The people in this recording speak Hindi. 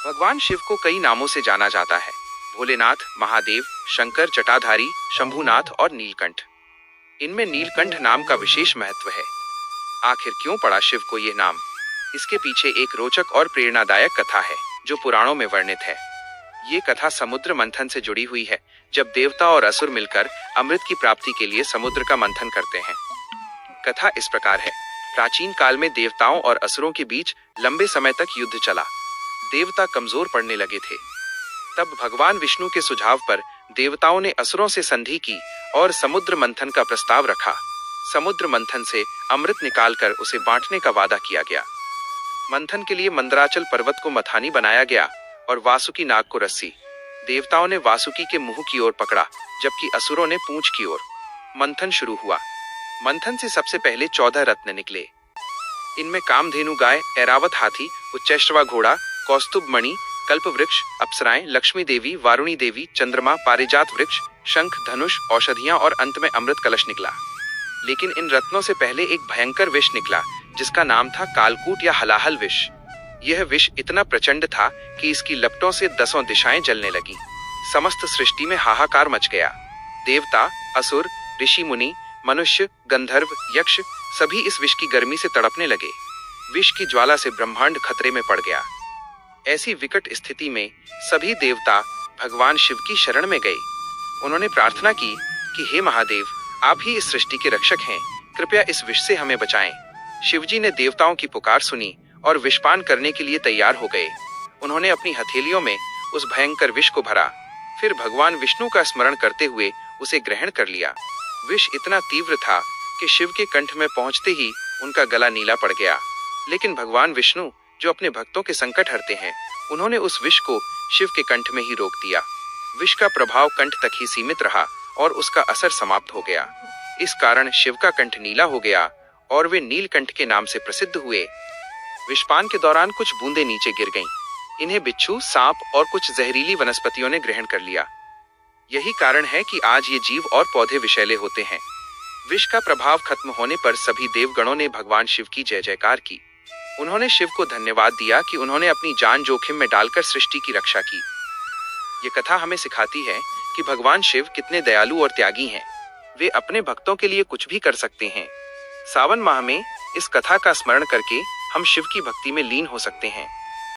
भगवान शिव को कई नामों से जाना जाता है। भोलेनाथ, महादेव, शंकर, जटाधारी, शंभुनाथ और नीलकंठ। इनमें नीलकंठ नाम का विशेष महत्व है। आखिर क्यों पड़ा शिव को ये नाम? इसके पीछे एक रोचक और प्रेरणादायक कथा है जो पुराणों में वर्णित है। ये कथा समुद्र मंथन से जुड़ी हुई है, जब देवता और असुर मिलकर अमृत की प्राप्ति के लिए समुद्र का मंथन करते हैं। कथा इस प्रकार है। प्राचीन काल में देवताओं और असुरों के बीच लंबे समय तक युद्ध चला। देवता कमजोर पड़ने लगे थे। तब भगवान विष्णु के सुझाव पर देवताओं ने असुरों से संधि की और समुद्र मंथन का प्रस्ताव रखा। समुद्र मंथन से अमृत निकालकर उसे बांटने का वादा किया गया। मंथन के लिए मंदराचल पर्वत को मथानी बनाया गया और वासुकी नाग को रस्सी। देवताओं ने वासुकी के मुंह की ओर पकड़ा, जबकि असुरों ने पूंछ की ओर। मंथन शुरू हुआ। मंथन से सबसे पहले 14 रत्न निकले। इनमें कामधेनु गाय, ऐरावत हाथी, उच्चैश्रवा घोड़ा, कौस्तुभ मणि, कल्प वृक्ष, अप्सराएं, लक्ष्मी देवी, वारुणी देवी, चंद्रमा, पारिजात वृक्ष, शंख, धनुष, औषधियां और अंत में अमृत कलश निकला। लेकिन इन रत्नों से पहले एक भयंकर विष निकला, जिसका नाम था कालकूट या हलाहल विष। यह विष इतना प्रचंड था कि इसकी लपटों से 10 दिशाएं जलने लगी। समस्त सृष्टि में हाहाकार मच गया। देवता, असुर, ऋषि मुनि, मनुष्य, गंधर्व, यक्ष सभी इस विष की गर्मी से तड़पने लगे। विष की ज्वाला से ब्रह्मांड खतरे में पड़ गया। ऐसी विकट स्थिति में सभी देवता भगवान शिव की शरण में गए। उन्होंने प्रार्थना की कि हे महादेव, आप ही इस सृष्टि के रक्षक हैं, कृपया इस विष से हमें बचाएं। शिवजी ने देवताओं की पुकार सुनी और विषपान करने के लिए तैयार हो गए। उन्होंने अपनी हथेलियों में उस भयंकर विष को भरा, फिर भगवान विष्णु का स्मरण करते हुए उसे ग्रहण कर लिया। विष इतना तीव्र था कि शिव के कंठ में पहुंचते ही उनका गला नीला पड़ गया। लेकिन भगवान विष्णु, जो अपने भक्तों के संकट हरते हैं, उन्होंने उस विष को शिव के कंठ में ही रोक दिया। विष का प्रभाव कंठ तक ही सीमित रहा और उसका असर समाप्त हो गया। इस कारण शिव का कंठ नीला हो गया और वे नीलकंठ के नाम से प्रसिद्ध हुए। विषपान के दौरान कुछ बूंदें नीचे गिर गईं। इन्हें बिच्छू, सांप और कुछ जहरीली वनस्पतियों ने ग्रहण कर लिया। यही कारण है कि आज ये जीव और पौधे विषैले होते हैं। विष का प्रभाव खत्म होने पर सभी देवगणों ने भगवान शिव की जय जयकार की। उन्होंने शिव को धन्यवाद दिया कि उन्होंने अपनी जान जोखिम में डालकर सृष्टि की रक्षा की। ये कथा हमें सिखाती है कि भगवान शिव कितने दयालु और त्यागी हैं। वे अपने भक्तों के लिए कुछ भी कर सकते हैं। सावन माह में इस कथा का स्मरण करके हम शिव की भक्ति में लीन हो सकते हैं।